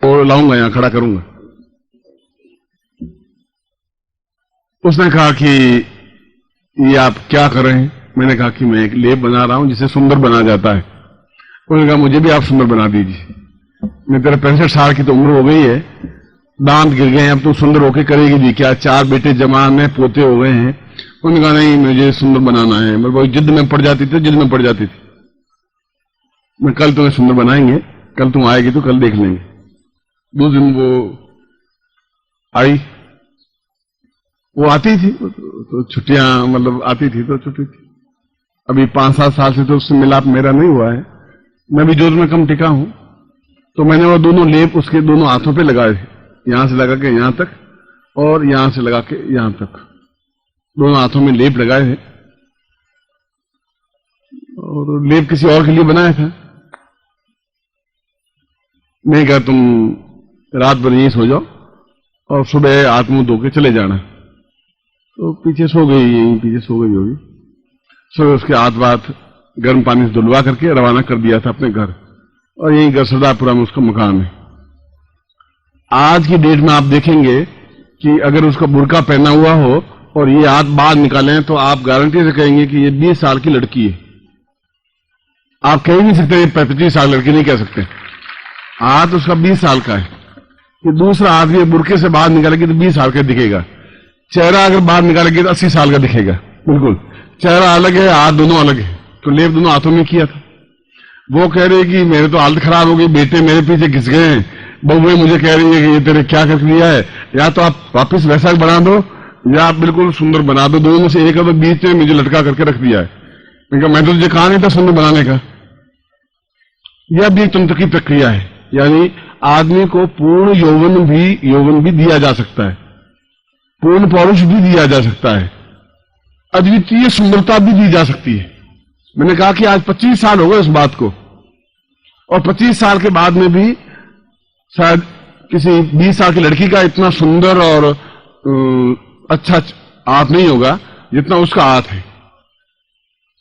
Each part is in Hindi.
और लाऊंगा, यहां खड़ा करूंगा। उसने कहा कि ये आप क्या कर रहे हैं? मैंने कहा कि मैं एक लेप बना रहा हूं जिसे सुंदर बना जाता है। उन्होंने कहा मुझे भी आप सुंदर बना दीजिए। मैं तेरे 65 साल की तो उम्र हो गई है, दांत गिर गए हैं, अब तू सुंदर होके करेगी जी क्या? 4 बेटे जवान है, पोते हो गए हैं। उन्होंने कहा नहीं, मुझे सुंदर बनाना है। मैं वो जिद में पड़ जाती थी। मैं कल तुम्हें सुंदर बनाएंगे, कल तुम आएगी तो कल देख लेंगे। 2 दिन वो आई, वो आती थी तो छुट्टियां मतलब आती थी तो छुट्टी थी। अभी 5-7 साल से तो उससे मिलाप मेरा नहीं हुआ है। मैं भी जोर में कम टिका हूं। तो मैंने वो दोनों लेप उसके दोनों हाथों पे लगाए थे, यहां से लगा के यहां तक और यहां से लगा के यहां तक, दोनों हाथों में लेप लगाए थे। और लेप किसी और के लिए बनाया था। मैं कहा तुम रात भर यहीं सो जाओ और सुबह हाथ मुंह धो के चले जाना। तो पीछे सो गई, यहीं पीछे सो गई होगी। सुबह उसके हाथ बात गर्म पानी से धुलवा करके रवाना कर दिया था अपने घर, और यही घर सरदारपुरा में उसका मकान है। आज की डेट में आप देखेंगे कि अगर उसका बुर्का पहना हुआ हो और ये हाथ बाहर निकालें तो आप गारंटी से कहेंगे कि ये 20 साल की लड़की है। आप कह ही नहीं सकते ये 25 साल लड़की नहीं कह सकते। हाथ उसका 20 साल का है। ये दूसरा हाथ ये बुर्के से बाहर निकालेगी तो 20 साल का दिखेगा। चेहरा अगर बाहर निकालेगी तो 80 साल का दिखेगा। बिल्कुल चेहरा अलग है, हाथ दोनों अलग है। तो लेप दोनों हाथों में किया था। वो कह रही कि मेरे तो हालत खराब हो गई, बेटे मेरे पीछे घिस गए हैं, बहुएं मुझे कह रही है कि ये तेरे क्या कर दिया है, या तो आप वापिस वैसा बना दो या आप बिल्कुल सुंदर बना दो, दोनों में से एक है। तो बीच में मुझे लटका करके रख दिया है। मैं तो तुझे कहा नहीं था सुंदर बनाने का। यह भी तंत्र की प्रक्रिया है। यानी आदमी को पूर्ण यौवन भी दिया जा सकता है, पूर्ण पौरुष भी दिया जा सकता है, अद्वितीय सुंदरता भी दी जा सकती है। मैंने कहा कि आज 25 साल हो गए इस बात को, और 25 साल के बाद में भी शायद किसी 20 साल की लड़की का इतना सुंदर और अच्छा हाथ नहीं होगा जितना उसका हाथ है।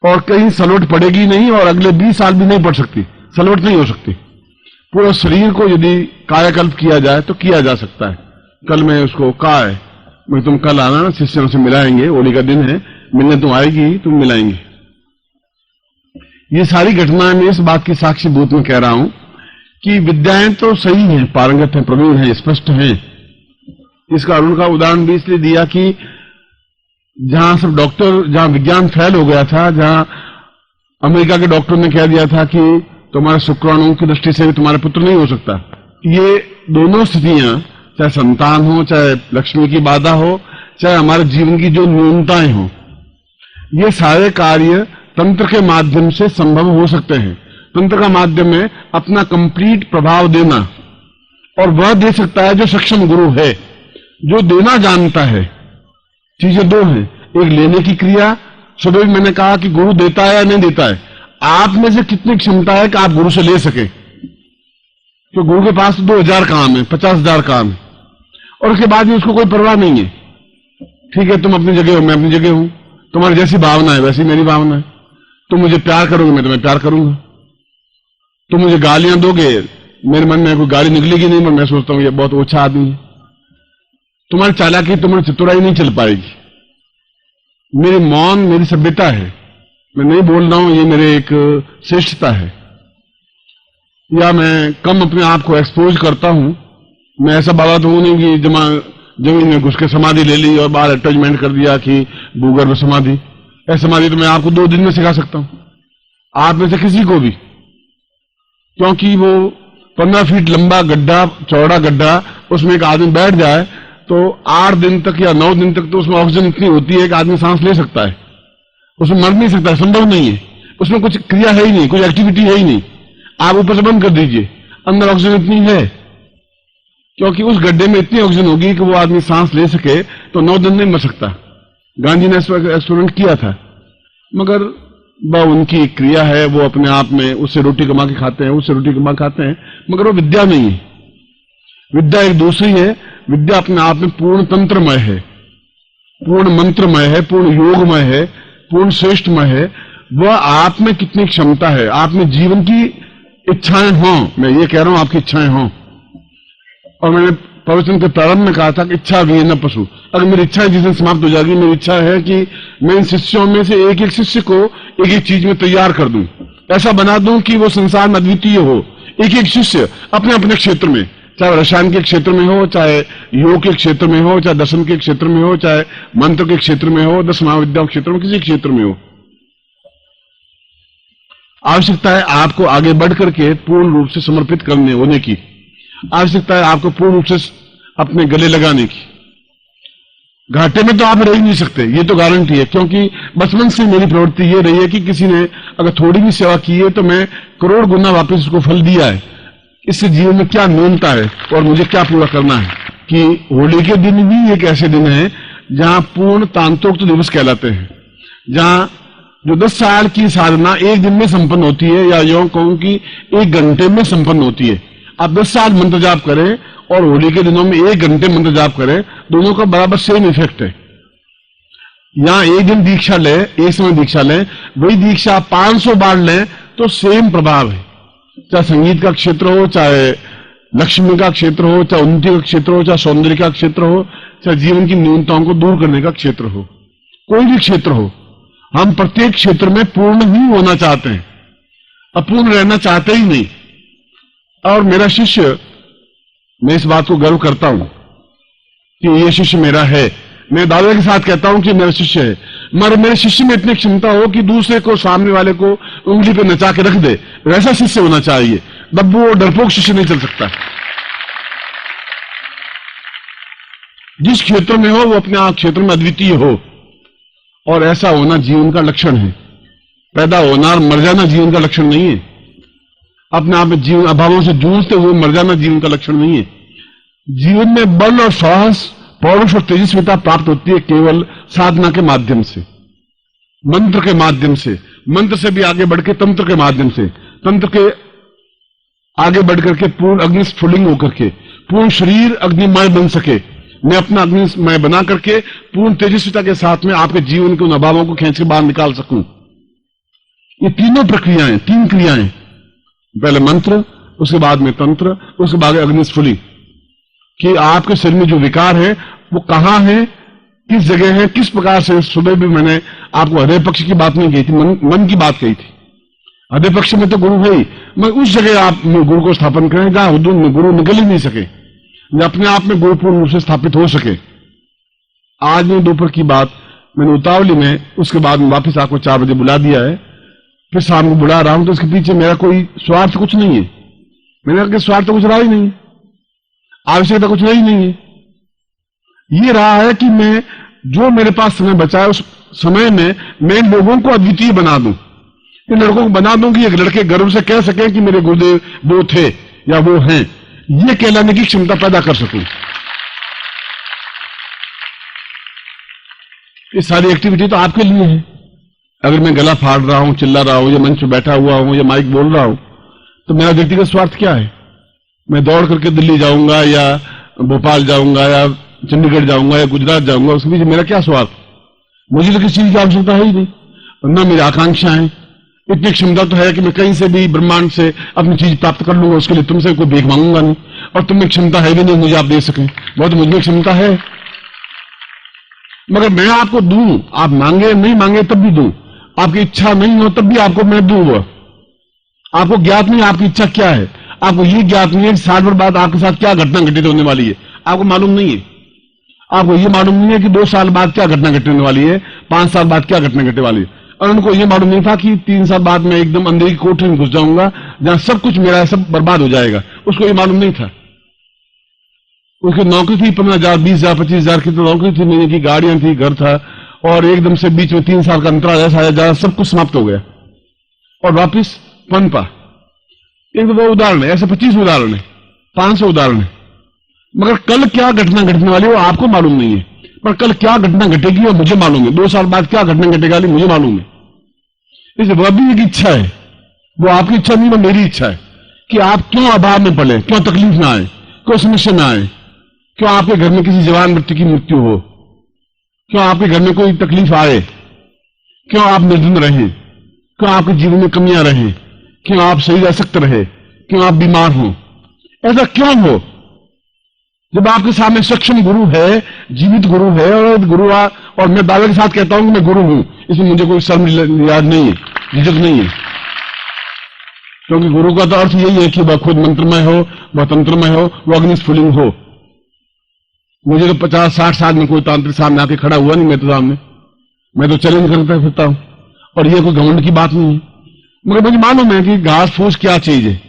और कहीं सलवट पड़ेगी नहीं, और अगले 20 साल भी नहीं पड़ सकती, सलवट नहीं हो सकती। पूरे शरीर को यदि कायाकल्प किया जाए तो किया जा सकता है। कल मैं उसको कहा है, मैं तुम कल आना ना, शिष्यों से मिलाएंगे, होली का दिन है, मिलने तुम आएगी, तुम मिलाएंगे। ये सारी घटनाएं मैं इस बात की साक्षीभूत में कह रहा हूं कि विद्याएं तो सही हैं, पारंगत हैं, प्रवीण हैं, स्पष्ट हैं। इसका उनका उदाहरण भी इसलिए दिया कि जहां सब डॉक्टर, जहां विज्ञान फैल हो गया था, जहां अमेरिका के डॉक्टर ने कह दिया था कि तुम्हारे शुक्राणुओं की दृष्टि से भी तुम्हारे पुत्र नहीं हो सकता। ये दोनों स्थितियां, चाहे संतान हो, चाहे लक्ष्मी की बाधा हो, चाहे हमारे जीवन की जो न्यूनताएं हो, ये सारे कार्य तंत्र के माध्यम से संभव हो सकते हैं। तंत्र का माध्यम है अपना कंप्लीट प्रभाव देना, और वह दे सकता है जो सक्षम गुरु है, जो देना जानता है। चीजें दो हैं, एक लेने की क्रिया। सुबह भी मैंने कहा कि गुरु देता है या नहीं देता है, आप में से कितनी क्षमता है कि आप गुरु से ले सके। तो गुरु के पास 2000 काम है, 50,000 काम है, और उसके बाद भी उसको कोई परवाह नहीं है। ठीक है, तुम अपनी जगह हो, मैं अपनी जगह हूं, तुम्हारी जैसी भावना है वैसी मेरी भावना है। तुम मुझे प्यार करोगे, मैं तुम्हें प्यार करूंगा। तुम मुझे गालियां दोगे, मेरे मन में कोई गाली निकलेगी नहीं, मैं सोचता हूं ये बहुत ओछा आदमी है। तुम्हारी चालाकी, तुम्हारी चतुराई नहीं चल पाएगी। मेरी मौन मेरी सभ्यता है, मैं नहीं बोल रहा हूं, ये मेरे एक श्रेष्ठता है। या मैं कम अपने आप को एक्सपोज करता हूं। मैं ऐसा बाबा तो हूं नहीं कि जमीन में घुस के समाधि ले ली और बाहर अटैचमेंट कर दिया कि भूगर्भ समाधि। ऐसी समाधि तो मैं आपको 2 दिन में सिखा सकता हूं, आप में से किसी को भी। क्योंकि वो 15 फीट लंबा गड्ढा, चौड़ा गड्ढा, उसमें एक आदमी बैठ जाए तो 8 दिन तक या 9 दिन तक तो उसमें ऑक्सीजन इतनी होती है कि आदमी सांस ले सकता है, उसमें मर नहीं सकता, संभव नहीं है। उसमें कुछ क्रिया है ही नहीं, कोई एक्टिविटी है ही नहीं। आप ऊपर से बंद कर दीजिए, अंदर ऑक्सीजन इतनी है, क्योंकि उस गड्ढे में इतनी ऑक्सीजन होगी कि वो आदमी सांस ले सके तो 9 दिन नहीं मर सकता। गांधी ने एक्सपेरिमेंट किया था, मगर वह उनकी क्रिया है, वो अपने आप में उससे रोटी कमा के खाते हैं, उससे रोटी कमा खाते हैं, मगर वो विद्या नहीं है। विद्या एक दूसरी है। विद्या अपने आप में पूर्ण तंत्रमय है, पूर्ण मंत्रमय है, पूर्ण योगमय है, पूर्ण श्रेष्ठमय है। वह आप में कितनी क्षमता है, आप में जीवन की इच्छाएं हों, मैं ये कह रहा हूं आपकी इच्छाएं हों, और मैंने प्रवचन के प्रारंभ में कहा था कि इच्छा भी है न पशु। अगर मेरी इच्छा जिस दिन समाप्त हो जाएगी, मेरी इच्छा है कि मैं इन शिष्यों में से एक एक शिष्य को एक एक चीज में तैयार कर दूं, ऐसा बना दूं कि वो संसार में अद्वितीय हो। एक एक शिष्य अपने अपने क्षेत्र में, चाहे रसायन के क्षेत्र में हो, चाहे योग के क्षेत्र में हो, चाहे दर्शन के क्षेत्र में हो, चाहे मंत्र के क्षेत्र में हो, 10 महाविद्या के क्षेत्र में, किसी क्षेत्र में हो। आवश्यकता है आपको आगे बढ़ करके पूर्ण रूप से समर्पित करने होने की, आवश्यकता है आपको पूर्ण रूप से अपने गले लगाने की। घाटे में तो आप रह ही नहीं सकते, ये तो गारंटी है, क्योंकि बचपन से मेरी प्रवृत्ति ये रही है कि किसी ने अगर थोड़ी भी सेवा की है तो मैं करोड़ गुना वापस उसको फल दिया है। इससे जीवन में क्या न्यूनता है और मुझे क्या पूरा करना है। कि होली के दिन भी एक ऐसे दिन है जहां पूर्ण तांत्रोक्त दिवस कहलाते हैं, जहां जो 10 साल की साधना एक दिन में संपन्न होती है, या यूं कहूं कि 1 घंटे में संपन्न होती है। आप 10 साल मंत्र जाप करें और होली के दिनों में 1 घंटे मंत्र जाप करें, दोनों का बराबर सेम इफेक्ट है। यहां एक दिन दीक्षा लें, एक समय दीक्षा लें, वही दीक्षा 500 बार लें तो सेम प्रभाव है। चाहे संगीत का क्षेत्र हो, चाहे लक्ष्मी का क्षेत्र हो, चाहे उन्नति का क्षेत्र हो, चाहे सौंदर्य का क्षेत्र हो, चाहे जीवन की न्यूनताओं को दूर करने का क्षेत्र हो, कोई भी क्षेत्र हो, हम प्रत्येक क्षेत्र में पूर्ण ही होना चाहते हैं, अपूर्ण रहना चाहते ही नहीं। और मेरा शिष्य, मैं इस बात को गर्व करता हूं कि ये शिष्य मेरा है, मैं दावे के साथ कहता हूं कि मेरा शिष्य है, मगर मेरे शिष्य में इतनी क्षमता हो कि दूसरे को, सामने वाले को उंगली पे नचा के रख दे, वैसा शिष्य होना चाहिए। दब्बू और डरपोक शिष्य नहीं चल सकता। जिस क्षेत्र में हो वो अपने आप क्षेत्र में अद्वितीय हो, और ऐसा होना जीवन का लक्षण है। पैदा होना और मर जाना जीवन का लक्षण नहीं है। अपने आप में जीवन अभावों से जूझते हुए मर जाना जीवन का लक्षण नहीं है। जीवन में बल और साहस, पौरुष और तेजस्विता प्राप्त होती है केवल साधना के माध्यम से, मंत्र के माध्यम से, मंत्र से भी आगे बढ़ के तंत्र के माध्यम से, तंत्र के आगे बढ़ करके पूर्ण अग्निस्फुलिंग होकर के पूर्ण शरीर अग्निमय बन सके, मैं अपना अग्निमय बना करके पूर्ण तेजस्विता के साथ में आपके जीवन के उन अभावों को खींच के बाहर निकाल सकूं। ये तीनों प्रक्रियाएं, 3 क्रियाएं, पहले मंत्र, उसके बाद में तंत्र, उसके बाद अग्निस्फुलिंग, कि आपके शरीर में जो विकार है वो कहां है, किस जगह है, किस प्रकार से। सुबह भी मैंने आपको हृदय पक्ष की बात नहीं कही थी, मन की बात कही थी। हृदय पक्ष में तो गुरु है ही, मैं उस जगह आप गुरु को स्थापन करें जहां गुरु निकल ही नहीं सके, अपने आप में गुरु पूर्ण रूप से स्थापित हो सके। आज में दोपहर की बात मैंने उतावली में, उसके बाद में वापिस आपको 4 बजे बुला दिया है, फिर शाम को बुला रहा हूं, तो इसके पीछे मेरा कोई स्वार्थ कुछ नहीं है। मैंने कहा स्वार्थ तो कुछ रहा ही नहीं, आवश्यकता कुछ रही नहीं है। ये रहा है कि मैं जो मेरे पास समय बचा है उस समय में मैं लोगों को अद्वितीय बना दूं, इन लड़कों को बना दूं कि एक लड़के गर्व से कह सकें कि मेरे गुरुदेव वो थे या वो हैं, ये कहलाने की क्षमता पैदा कर सकूं। ये सारी एक्टिविटी तो आपके लिए है। अगर मैं गला फाड़ रहा हूं, चिल्ला रहा हूं, या मंच पर बैठा हुआ हूं, या माइक बोल रहा हूं, तो मेरा व्यक्तिगत स्वार्थ क्या है? मैं दौड़ करके दिल्ली जाऊंगा या भोपाल जाऊंगा या चंडीगढ़ जाऊंगा या गुजरात जाऊंगा, उसके बीच मेरा क्या स्वार्थ? मुझे तो किसी चीज की आवश्यकता है ही नहीं, ना मेरी आकांक्षा है। इतनी क्षमता तो है कि मैं कहीं से भी ब्रह्मांड से अपनी चीज प्राप्त कर लूंगा, उसके लिए तुमसे कोई भीख मांगूंगा नहीं, और तुम्हें क्षमता है भी नहीं मुझे आप दे सकें। बहुत मुझमें क्षमता है, मगर मैं आपको दूं, आप मांगे नहीं मांगे तब भी दूं, आपकी इच्छा नहीं हो तब भी आपको मैं दूंगा। आपको ज्ञात नहीं आपकी इच्छा क्या है, आपको ये ज्ञात नहीं है कि 7 वर्ष बाद आपके साथ क्या घटना घटित होने वाली है, आपको मालूम नहीं है। आपको ये मालूम नहीं है कि 2 साल बाद क्या घटना घटने वाली है, 5 साल बाद क्या घटना घटने वाली है। और उनको ये मालूम नहीं था कि 3 साल बाद मैं एकदम अंधेरे की कोठरी में घुस जाऊंगा जहां सब कुछ मेरा सब बर्बाद हो जाएगा। उसको ये मालूम नहीं था। उसकी नौकरी थी 15,000, 20,000, 25,000 की तो नौकरी थी, महीने की गाड़ियां थी, घर था, और एकदम से बीच में 3 साल का अंतराल ऐसा आया जहां सब कुछ समाप्त हो गया और वापिस पनपा। एक तो वो उदाहरण है, ऐसे 25 उदाहरण है, 500 उदाहरण है। मगर कल क्या घटना घटने वाली है वो आपको मालूम नहीं है, पर कल क्या घटना घटेगी वो मुझे मालूम है। 2 साल बाद क्या घटना घटेगा मुझे मालूम है। इसलिए वह भी एक इच्छा है, वो आपकी इच्छा नहीं, वो मेरी इच्छा है कि आप क्यों अभाव में पड़े, क्यों तकलीफ ना आए, क्यों समस्या ना आए, क्यों आपके घर में किसी जवान बच्चे की मृत्यु हो, क्यों आपके घर में कोई तकलीफ आए, क्यों आप निर्धन रहें, क्यों आपके जीवन में कमियां रहें, क्यों आप शरीर असक्त रहे, क्यों आप बीमार हो, ऐसा क्यों हो? जब आपके सामने सक्षम गुरु है, जीवित गुरु है, और और मैं दावे के साथ कहता हूं कि मैं गुरु हूं, इसमें मुझे कोई शर्म याद नहीं है, झिझक नहीं है। क्योंकि गुरु का तो अर्थ यही है कि वह खुद मंत्रमय हो, वह तंत्रमय हो, वह अग्निस्फुलिंग हो। मुझे तो 50-60 साल में कोई तांत्रिक सामने आके खड़ा हुआ नहीं, मैं तो चैलेंज करता फिरता हूं, और ये कोई घमंड की बात नहीं है। मगर मुझे मालूम है कि घास फूस क्या चीज है,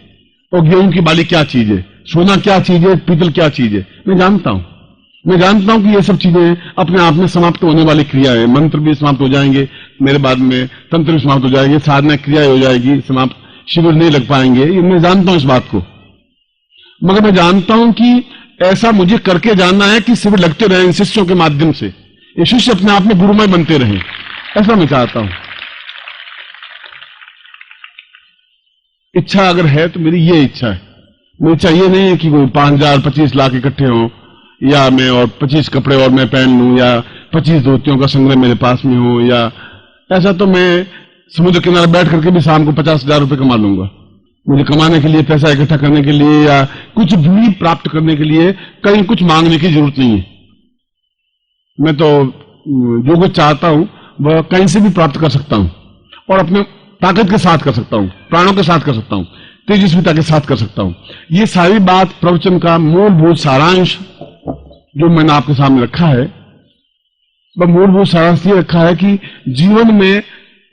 और गेहूं की बाली क्या चीज है, सोना क्या चीज है, पीतल क्या चीज है, मैं जानता हूं कि ये सब चीजें अपने आप में समाप्त होने वाली क्रिया है। मंत्र भी समाप्त हो जाएंगे मेरे बाद में, तंत्र भी समाप्त हो जाएंगे, साधना क्रिया हो जाएगी समाप्त, शिविर नहीं लग पाएंगे, ये मैं जानता हूं इस बात को। मगर मैं जानता हूं कि ऐसा मुझे करके जानना है कि शिविर लगते रहे इन शिष्यों के माध्यम से, ये शिष्य अपने आप में गुरुमय बनते रहे, ऐसा मैं चाहता हूं। इच्छा अगर है तो मेरी ये इच्छा है। मुझे चाहिए नहीं है कि कोई 5,000-25 लाख इकट्ठे हों, या मैं और 25 कपड़े और मैं पहन लूं, या 25 धोतियों का संग्रह मेरे पास में हो, या ऐसा तो मैं समुद्र किनारे बैठ करके भी शाम को 50,000 रुपए कमा लूंगा। मुझे कमाने के लिए, पैसा इकट्ठा करने के लिए, या कुछ भी प्राप्त करने के लिए कहीं कुछ मांगने की जरूरत नहीं है। मैं तो जो कुछ चाहता हूं वह कहीं से भी प्राप्त कर सकता हूं, और अपने ताकत के साथ कर सकता हूं, प्राणों के साथ कर सकता हूं, तेजस्विता के साथ कर सकता हूं। ये सारी बात प्रवचन का मूलभूत सारांश जो मैंने आपके सामने रखा है, वह मूलभूत सारांश ये रखा है कि जीवन में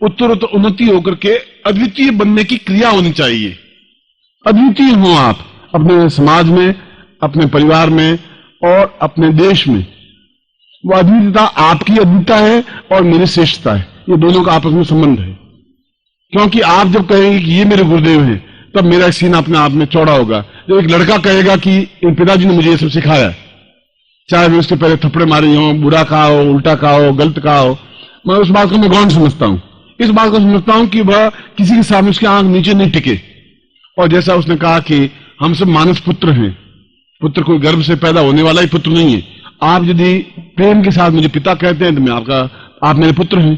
उत्तरोत्तर उन्नति होकर के अद्वितीय बनने की क्रिया होनी चाहिए। अद्वितीय हो आप अपने समाज में, अपने परिवार में और अपने देश में। वो अद्वितीयता आपकी अद्वितीयता है और मेरी श्रेष्ठता है, ये दोनों का आपस में संबंध है। क्योंकि आप जब कहेंगे कि ये मेरे गुरुदेव हैं, तब मेरा सीना अपने आप में चौड़ा होगा। जब एक लड़का कहेगा कि पिताजी ने मुझे ये सब सिखाया, चाहे मैं उसके पहले थप्पड़े मारी हो, बुरा कहा हो, उल्टा कहा हो, गलत कहा हो, मैं उस बात को मैं गौण समझता हूं। इस बात को समझता हूं कि वह किसी के सामने उसकी आंख नीचे नहीं टिके। और जैसा उसने कहा कि हम सब मानस पुत्र हैं, पुत्र कोई गर्भ से पैदा होने वाला ही पुत्र नहीं है। आप यदि प्रेम के साथ मुझे पिता कहते हैं तो आप मेरे पुत्र हैं।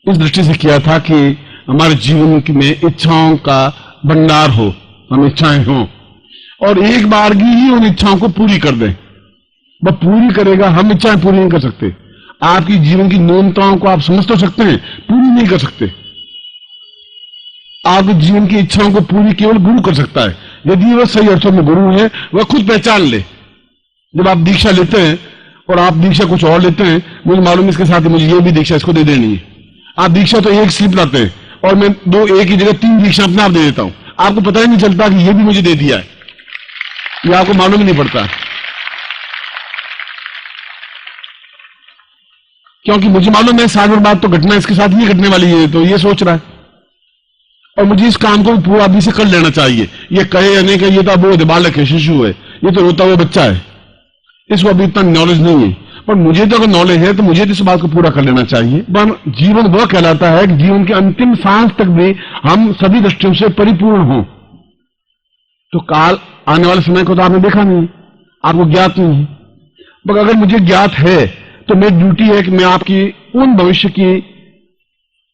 इस दृष्टि से किया था कि हमारे जीवन में इच्छाओं का भंडार हो, हम इच्छाएं हों, और एक बार ही उन इच्छाओं को पूरी कर दें। वह पूरी करेगा, हम इच्छाएं पूरी नहीं कर सकते। आपकी जीवन की न्यूनताओं को आप समझ तो सकते हैं, पूरी नहीं कर सकते। आपके जीवन की इच्छाओं को पूरी केवल गुरु कर सकता है, यदि वह सही अर्थों में गुरु है, वह खुद पहचान ले। जब आप दीक्षा लेते हैं और आप दीक्षा कुछ और लेते हैं, मुझे मालूम है इसके साथ मुझे ये भी दीक्षा इसको दे देनी है। आप दीक्षा तो एक स्लिप लाते हैं और मैं एक ही जगह 3 दीक्षा अपने आप दे देता हूं। आपको पता ही नहीं चलता कि ये भी मुझे दे दिया है, ये आपको मालूम ही नहीं पड़ता। क्योंकि मुझे मालूम है 7 बार बाद तो घटना इसके साथ ही घटने वाली है, तो ये सोच रहा है, और मुझे इस काम को पूरा अभी से कर लेना चाहिए। ये कहे या नहीं कहे, ये तो अब बालक है, शिशु है, ये तो रोता हुआ बच्चा है, इसको अभी इतना नॉलेज नहीं है। पर मुझे तो अगर नॉलेज है तो मुझे तो इस बात को पूरा कर लेना चाहिए। पर जीवन वह कहलाता है कि जीवन के अंतिम सांस तक भी हम सभी दृष्टियों से परिपूर्ण हों। तो काल आने वाले समय को तो आपने देखा नहीं, आपको ज्ञात नहीं है। मगर अगर मुझे ज्ञात है तो मेरी ड्यूटी है कि मैं आपकी उन भविष्य की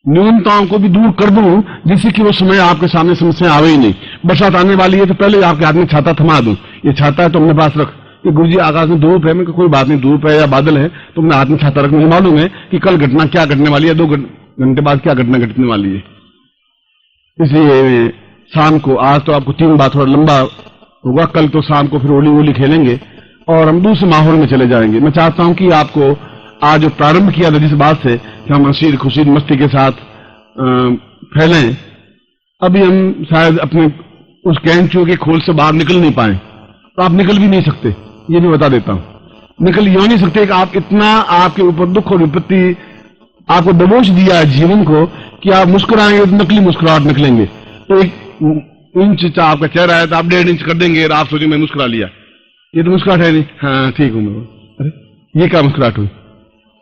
न्यूनताओं को भी दूर कर दूं, जिससे कि वो समय आपके सामने समस्या आवे ही नहीं। बरसात आने वाली है तो पहले आपके हाथ में छाता थमा दूं, ये छाता है तो अपने पास रख, कि गुरुजी आकाश में धूप है, मैं कोई बात नहीं, धूप है या बादल है तो अपने हाथ में छाता रख। मुझे मालूम है कि कल घटना क्या घटने वाली है, 2 घंटे बाद क्या घटना घटने वाली है। इसलिए शाम को, आज तो आपको 3 बार थोड़ा लंबा होगा, कल तो शाम को फिर होली वोली खेलेंगे और हम दूसरे माहौल में चले जाएंगे। मैं चाहता हूं कि आपको आज जो प्रारंभ किया था जिस बात से कि हम हंसी खुशी मस्ती के साथ फैलें, अभी हम शायद अपने उस कैंचुओं के खोल से बाहर निकल नहीं पाए, तो आप निकल भी नहीं सकते, ये भी बता देता हूं। निकल यूं नहीं सकते कि आप इतना, आपके ऊपर दुख और विपत्ति आपको दबोच दिया है जीवन को कि आप मुस्कुराएंगे तो नकली मुस्कुराहट निकलेंगे। तो 1 इंच आपका चेहरा है तो आप 1.5 इंच कर देंगे और आप सोचेंगे मैं मुस्कुरा लिया, ये तो मुस्कुराहट है नहीं। हाँ ठीक हूं मैं, अरे ये क्या मुस्कुराहट हुई,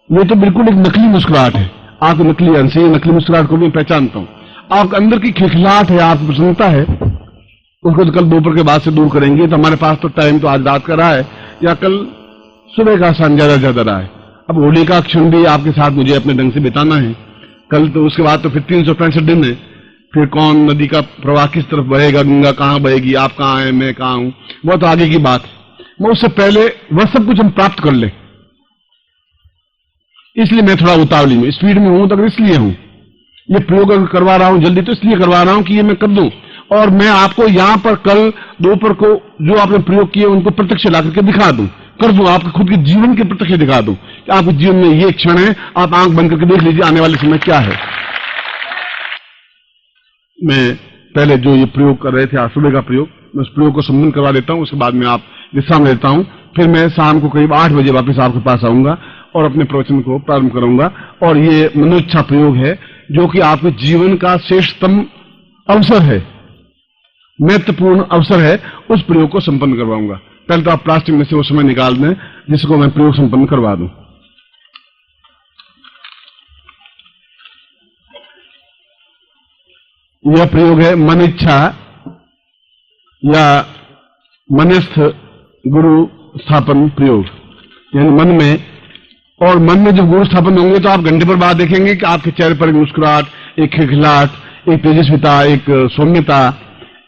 ये तो बिल्कुल एक नकली मुस्कुराहट है। आपको नकली हंसी, नकली मुस्कुराहट को मैं पहचानता हूं। आपके अंदर की खिलखिलाहट है, आपकी प्रसन्नता है, उसको तो कल दोपहर के बाद से दूर करेंगे। तो हमारे पास तो टाइम तो आज रात का रहा है या कल सुबह का ज्यादा रहा है। अब होली का क्षण भी आपके साथ मुझे अपने ढंग से बिताना है। कल तो उसके बाद तो फिर 365 दिन है। फिर कौन नदी का प्रवाह किस तरफ बहेगा, गंगा कहां बहेगी, आप कहां हैं, मैं कहां हूं, वो तो आगे की बात है। मैं उससे पहले वह सब कुछ हम प्राप्त कर ले। इसलिए मैं थोड़ा उतावली में, स्पीड में हूं, तो इसलिए हूं। ये प्रयोग करवा रहा हूं जल्दी, तो इसलिए करवा रहा हूं कि ये मैं कर दूं। और मैं आपको यहां पर कल दोपहर को जो आपने प्रयोग किए उनको प्रत्यक्ष ला करके दिखा दूं, कर दूं, आपके खुद के जीवन के प्रत्यक्ष दिखा दूं कि आपके जीवन में ये क्षण है, आप आंख बंद करके देख लीजिए आने वाले समय क्या है। मैं पहले जो ये प्रयोग कर रहे थे आज सुबह का प्रयोग, मैं उस प्रयोग को संबंध करवा देता हूं, उसके बाद में आप विश्राम लेता हूं। फिर मैं शाम को करीब 8 बजे वापस आपके पास आऊंगा और अपने प्रवचन को प्रारंभ करूंगा। और ये मनोइच्छा प्रयोग है जो कि आपके जीवन का श्रेष्ठतम अवसर है, महत्वपूर्ण अवसर है, उस प्रयोग को संपन्न करवाऊंगा। पहले तो आप प्लास्टिक में से वो समय निकाल दें जिसको मैं प्रयोग संपन्न करवा दूं। यह प्रयोग है मन इच्छा या मनस्थ गुरु स्थापन प्रयोग, यानी मन में, और मन में जब गुरु स्थापन होंगे तो आप घंटे पर बाद देखेंगे कि आपके चेहरे पर एक मुस्कुराहट, एक खिलखिलाहट, एक तेजस्विता, एक सौम्यता,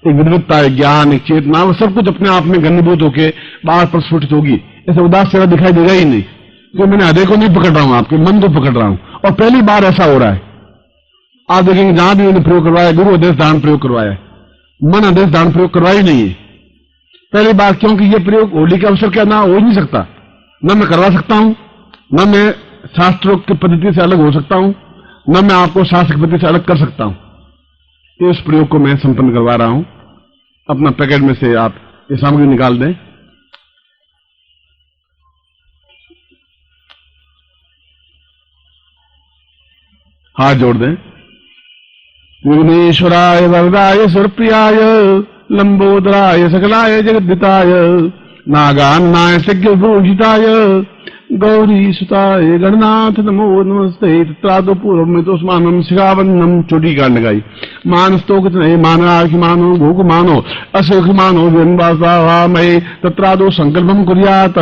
एक विद्वत्ता, एक ज्ञान, एक चेतना, वो सब कुछ अपने आप में घनीभूत होकर बाहर प्रस्फुटित होगी। ऐसा उदास चेहरा दिखाई देगा ही नहीं, क्योंकि मैंने हृदय को नहीं पकड़ रहा हूं, आपके मन को पकड़ रहा हूं। और पहली बार ऐसा हो रहा है। आप देखेंगे जहां भी मैंने प्रयोग करवाया, गुरु आदेश दान प्रयोग करवाया है, मन आदेश दान प्रयोग करवाया नहीं है पहली बार, क्योंकि ये प्रयोग होली के अवसर के ना हो ही नहीं सकता, न मैं करवा सकता हूं, न मैं शास्त्रोक्त पद्धति से अलग हो सकता हूं, न मैं आपको शास्त्र पद्धति से अलग कर सकता हूं। इस प्रयोग को मैं संपन्न करवा रहा हूं। अपना पैकेट में से आप ये सामग्री निकाल दें। हाथ जोड़ दें। विघ्नेश्वराय वरदाय सुरप्रियाय लंबोदराय सकलाय जगद्दिताय नागान्नाय सिद्धभूषिताय गौरी सुताय गणनाथ नमो नमस्ते। तत्रादो पूर्व में तो स्मानम शिखाबन्धम, चोटी कांड गाई। मानस्तो कितने मानाखि मानो भोग मानो असुख मानो जन्मवासामय तत्रादो संकल्पम कुर्यात।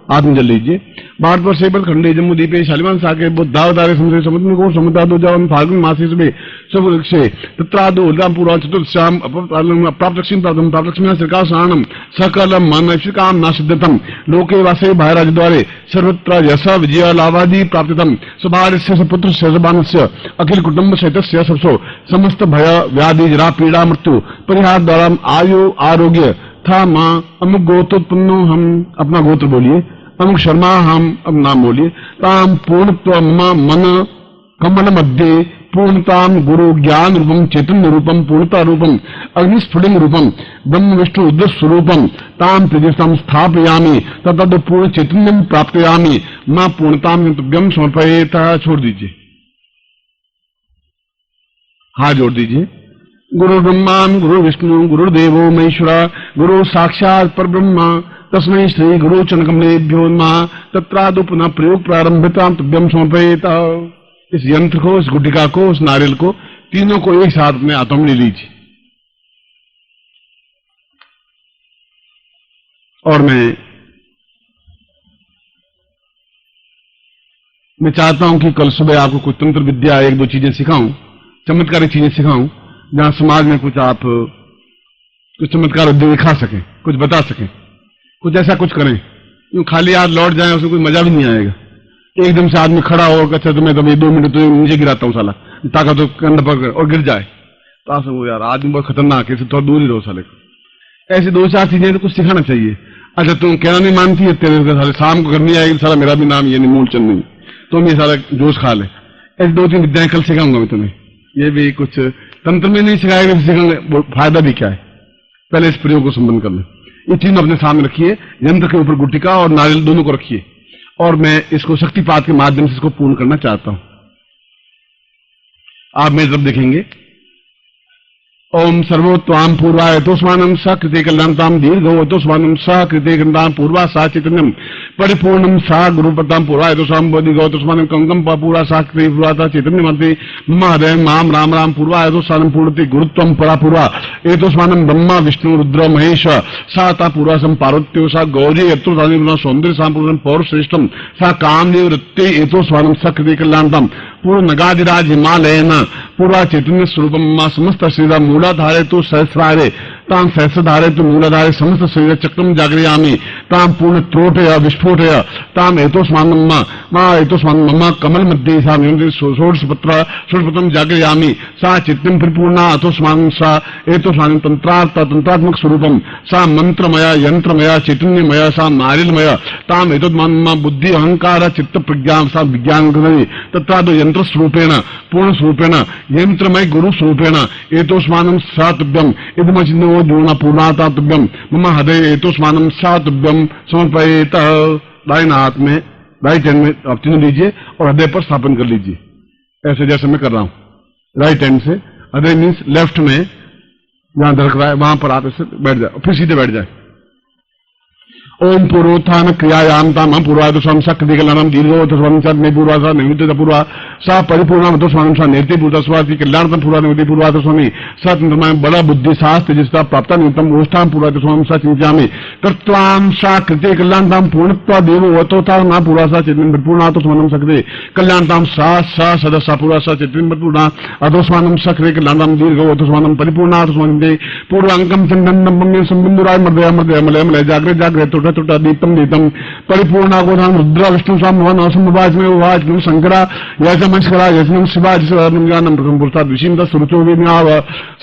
आत्म जल लीजिए। भारत पर सेबल खंडे जम्मू दीपे शालिमान साके बुद्धावतारे संसे समुद्र को समुद्रादो जावन फाल्गुन मासी सुबे सब वृक्षे तत्रादो उल्लाम पूरा चतुर्श्याम प्राप्त लक्ष्मी प्राप्तम प्राप्त लक्ष्मी श्रीका स्नानम सकलम मन श्रीकाम नासिद्धतम लोके वासे भाईराज द्वारे सर्वत्र यश विजय लाभादि प्राप्ततम स्वभार्यस्य पुत्रस्य सबानस्य अखिल कुटुंब सहितस्य सबसो समस्त भय व्याधि जरा पीड़ा मृत्यु परिहार द्वारा आयु आरोग्य था मां अमुक गोत्रोत्पन्नो, हम अपना गोत्र बोलिए, अमुक शर्मा हम अब नाम बोलिए, ताम पूर्णत्व मन कमल मध्य पूर्णताम गुरु ज्ञान रूपम चैतन्य रूपम पूर्णता रूपम अग्निस्फुलिंग रूपम ब्रह्म विष्णु रुद्र स्वरूपम ताम तेजसम स्थापयामी तद पूर्ण चैतन्यम प्राप्तयामी मां पूर्णताम तुभ्यम समर्पयेत। छोड़ दीजिए, हाथ जोड़ दीजिए। गुरु ब्रह्मा गुरु विष्णु गुरुदेवो महेश्वरा गुरु साक्षात पर ब्रह्मा तस्मै श्री गुरु चरणकमलेभ्यो नमः। तत्रादो पुनः प्रयोग प्रारंभताम तुभ्यम समर्पयेत। इस यंत्र को, इस गुटिका को, उस नारियल को, तीनों को एक साथ अपने हाथों में ले लीजिए। और मैं चाहता हूं कि कल सुबह आपको कुछ तंत्र विद्या एक दो चीजें सिखाऊं, चमत्कारी चीजें सिखाऊं, जहां समाज में कुछ आप कुछ चमत्कार दिखा सकें, कुछ बता सकें, कुछ ऐसा कुछ करें। यूं खाली हाथ लौट जाए उसमें कोई मजा भी नहीं आएगा। एकदम से आदमी खड़ा हो, अच्छा तो मैं 2 मिनट तो नीचे गिराता हूं साला, ताकत तो कंध पकड़ और गिर जाए, तो आप वो यार आदमी बहुत खतरनाक है, थोड़ा दूर ही रहो साले को। ऐसी 2-4 चीजें तो कुछ सिखाना चाहिए। अच्छा तुम कहना नहीं मानती है, तेरे साले शाम को करनी आएगी, साला मेरा भी नाम ये नहीं मूल चंद नहीं, तुम ये साला जोश खा ले। ऐसी 2-3 विद्याएं कल सिखाऊंगा मैं तुम्हें। ये भी कुछ तंत्र में नहीं सिखाएगा, सिखाएंगे, फायदा भी क्या है। पहले इस प्रयोग को संबंध कर लें। ये तीनों अपने सामने रखिए, यंत्र के ऊपर गुटिका और नारियल दोनों को रखिए, और मैं इसको शक्तिपात के माध्यम से इसको पूर्ण करना चाहता हूं। आप मेरी तरफ देखेंगे। ओम सर्वोत्वाम पूर्वाय तोस्मानम स कृते कल्याणताम दीर्घो तोस्मानम स कृते गंधाम पूर्वा सा चैतन्यम परिपूर्णम सा गुरुपताम पूर्वाय तोस्माम बोधिगो तोस्मानम कंकम पूर्वा सा कृते पूर्वाता चैतन्यमते महादय माम राम राम पूर्वाय तोस्मानम पूर्णते गुरुत्वम परा पूर्वा एतोस्मानम ब्रह्मा विष्णु रुद्र महेश सा ता पूर्वा सम पार्वत्यो सा गौरी यत्रो सौंदर्य सांपूर्णम पौर श्रेष्ठम सा कामदेव रत्ते एतोस्मानम स कृते कल्याणताम पूर्ण नगाधिराज हिमालयन पूर्वा चैतन्य स्वरूपम समस्त श्रीरा मूलाधारे तो सहस्रारे तां सहस्रधारे तो मूलाधारे समस्त शरीर चक्रम जागरयामि ताम पूर्ण त्रोटय विस्फोटय ताम एतोस्मानं मम कमल मध्ये सा षोडशपत्रम जागृयामि सा चित्तिं परिपूर्णा अतोस्मानं सा एतोस्मानं तंत्रात्मक स्वरूपम सा मंत्रमया यंत्रमया चैतन्यमया सा नारिलमय ताम एतोस्मानं बुद्धि अहंकार चित्त प्रज्ञा सा विज्ञान तत्रादो यंत्र स्वरूपेण पूर्ण स्वरूपेण यंत्रमय गुरु स्वरूपेण एतोस्मानं सा तुभ्यम इदमचिन्नो जोना पूर्णाता तुभ्यम मम हृदय एतोस्मानं सा तुभ्यम समर्पयेत। दाहिने हाथ में राइट हैंड में आप चिन्ह लीजिए और हृदय पर स्थापन कर लीजिए, ऐसे जैसे मैं कर रहा हूं। राइट हैंड से हृदय मीन्स लेफ्ट में जहां धड़क रहा है वहां पर आप ऐसे बैठ जाए, फिर सीधे बैठ जाए। ओम पूर्वोत्थान क्रियायाम ताम पूर्वादुषम सक्रियकलनम दीर्घोत्थम पूर्वासा निवृत्त पूर्वा सा परिपूर्ण सा नेति पूर्वस्वाति कल्याणतम पूर्वा निवृत्ति पूर्वादस्वामी सतंत्रमय बड़ा बुद्धि साहस तेजस्ता प्राप्त निमित्तम ओष्ठाम पूर्वादस्वाम सा चिंतामि तत्वाम सा कृत्य कल्याणताम पूर्णत्वा देव वतोता न पूर्वासा चित्तिं परिपूर्णातो समनम सक्रिय कल्याणताम सा सा सदसा पूर्वासा चित्तिं परिपूर्णा अधोस्मानं सक्रिय कल्याणताम दीर्घोत्थम परिपूर्णातो समन्ते पूर्वांकम चंदनम मम्य संबंधुराय मध्य मध्य मलय मलय जागृत जागृत टुटा दीप्तम दीप्तम परिपूर्णागोधान रुद्र विष्णु साम भवन असंभवाज में वाज नु शंकरा यजमंशकरा यजमं शिवाज सर्वं ज्ञानम प्रथम पुरुषात् विशिंद सुरुचो विज्ञाव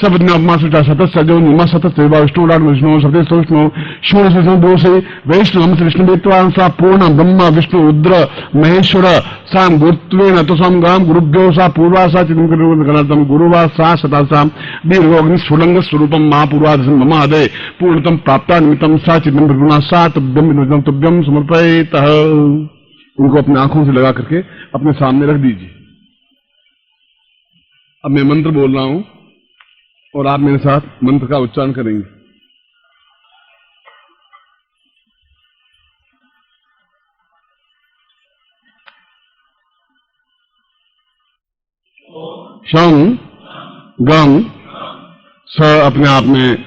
सबज्ञापमा सुचा सतत सजो निमा सतत सेवा विष्णु डाड विष्णु सतत विष्णु षोडश विष्णु दोषे वैष्णव हम विष्णु वेत्वान सा पूर्ण ब्रह्म विष्णु रुद्र महेश्वर साम गुरुत्वेन तो साम गाम गुरुभ्यो सा पूर्वासा चिदं गणतम गुरुवा सा सतासाम दीर्घोग्नि सुलंग स्वरूपम महापूर्वादसं मम हृदय पूर्णतम प्राप्ता निमित्तम सा चिदं परिपूर्णा सा तुभ्यम समर्पयेत। इनको अपने आंखों से लगा करके अपने सामने रख दीजिए। अब मैं मंत्र बोल रहा हूं और आप मेरे साथ मंत्र का उच्चारण करेंगे। शम गम स अपने आप में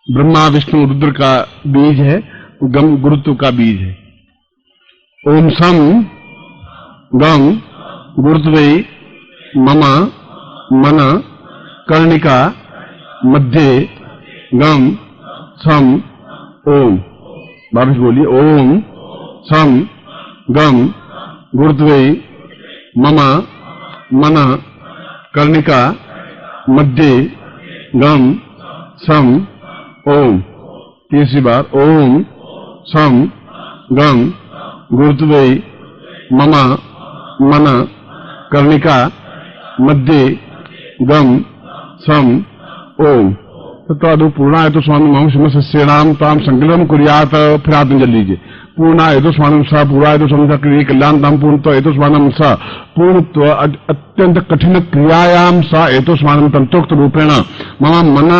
ब्रह्मा विष्णु रुद्र का बीज है, गम गुरुत्व का बीज है। ओम सम गम गुरुत्वे मम मन कर्णिका मध्य गम सम ओम। वापस बोलिए, ओम सम गम गुरुत्वे मम मन कर्णिका मध्य गम सम ओम। तीसरी बार, ओम सम गम गुरुत्वे मम मन कर्णिका मध्य गम सम ओम। तत्वादु पूर्णाय तो स्वामी मम शिवश्रेणाम ताम संकल्पम कुर्यात। फिर हाथ में जल लीजिए। पूर्णाय तो स्वानम सा पूर्णाय तो स्वामी क्रिय कल्याण ताम पूर्णत्व एतो स्वानम सा पूर्णत्व अत्यंत कठिन क्रियायाम सा एतो स्वानम तंत्रोक्त रूपेण मम मन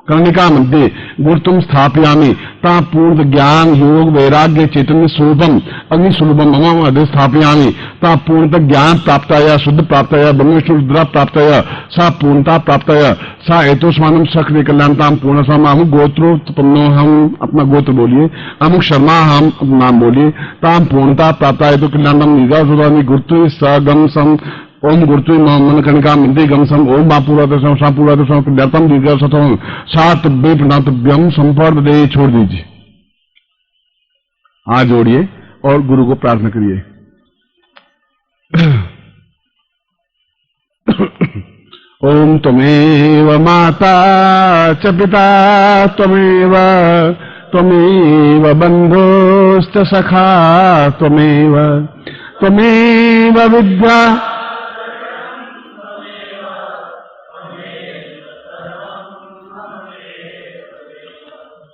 कर्णिका मध्ये गुरुत्वम स्थापयामि ता पूर्ण ज्ञान योग वैराग्य चैतन्य स्वरूपम अग्नि स्वरूपम मम हृदय स्थापयामि ता पूर्णतः ज्ञान प्राप्ताय शुद्ध प्राप्ताय ब्रह्म विष्णु रुद्र प्राप्ताय सा पूर्णता प्राप्ताय सा एतोस्मानं सक्रिय कल्याणताम पूर्ण सम अमुक गोत्रोत्पन्नो हम अपना गोत्र बोलिए, अमुक शर्मा हम अपना नाम बोलिए, ताम पूर्णता प्राप्ताय तो कल्याणम निगामी गुरुत्व स गम सम ओम गुरुत्व मन कणिका मध्य गम सम ओम बापूरादर्शम सापूरादर्शम दर्तम दीर्घ सतम सात बेपनातभ्यम संपर्क दे। छोड़ दीजिए, हाथ जोड़िए और गुरु को प्रार्थना करिए। ओम त्वमेव माता च पिता त्वमेव त्वमेव बंधुश्च सखा त्वमेव त्वमेव विद्या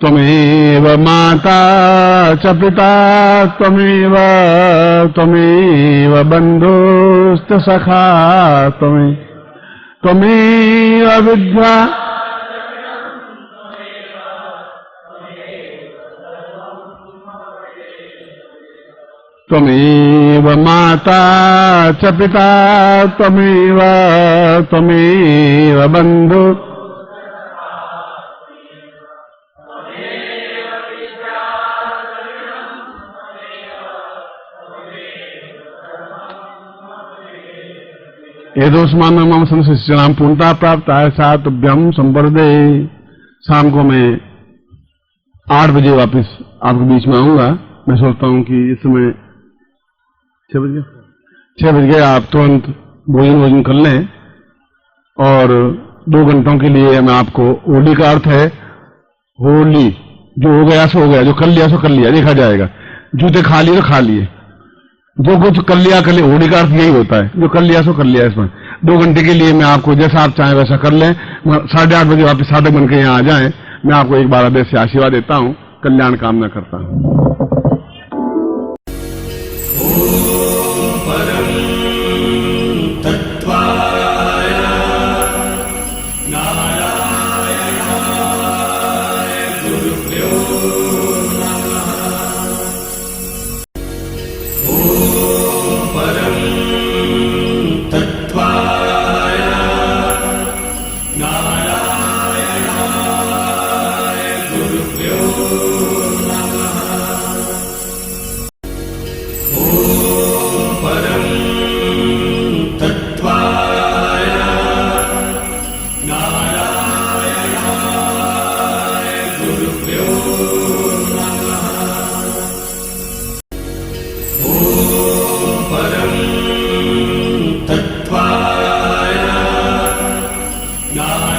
त्वमेव माता च पिता त्वमेव त्वमेव बंधुश्च सखा त्वमेव विद्या त्वमेव माता च पिता त्वमेव त्वमेव बंधु एदोस्मान मम संशिष्यनाम पूर्णता प्राप्त है सातभ्यम संपर्दे। शाम को मैं 8 बजे वापस आपके बीच में आऊंगा। मैं सोचता हूं कि इस समय 6 बज गए, 6 बज गए, आप तुरंत भोजन कर लें और 2 घंटों के लिए मैं आपको, होली का अर्थ है होली, जो हो गया सो हो गया, जो कर लिया सो कर लिया, देखा जाएगा। जूते खा लिए तो खा लिए, जो कुछ कर लिया कर लिया, होली का अर्थ यही होता है, जो कर लिया सो कर लिया। इसमें 2 घंटे के लिए मैं आपको जैसा आप चाहें वैसा कर लें। 8:30 बजे वापस साधक बन के यहाँ आ जाएं। मैं आपको एक बार हृदय से आशीर्वाद देता हूं, कल्याण कामना करता हूं। God.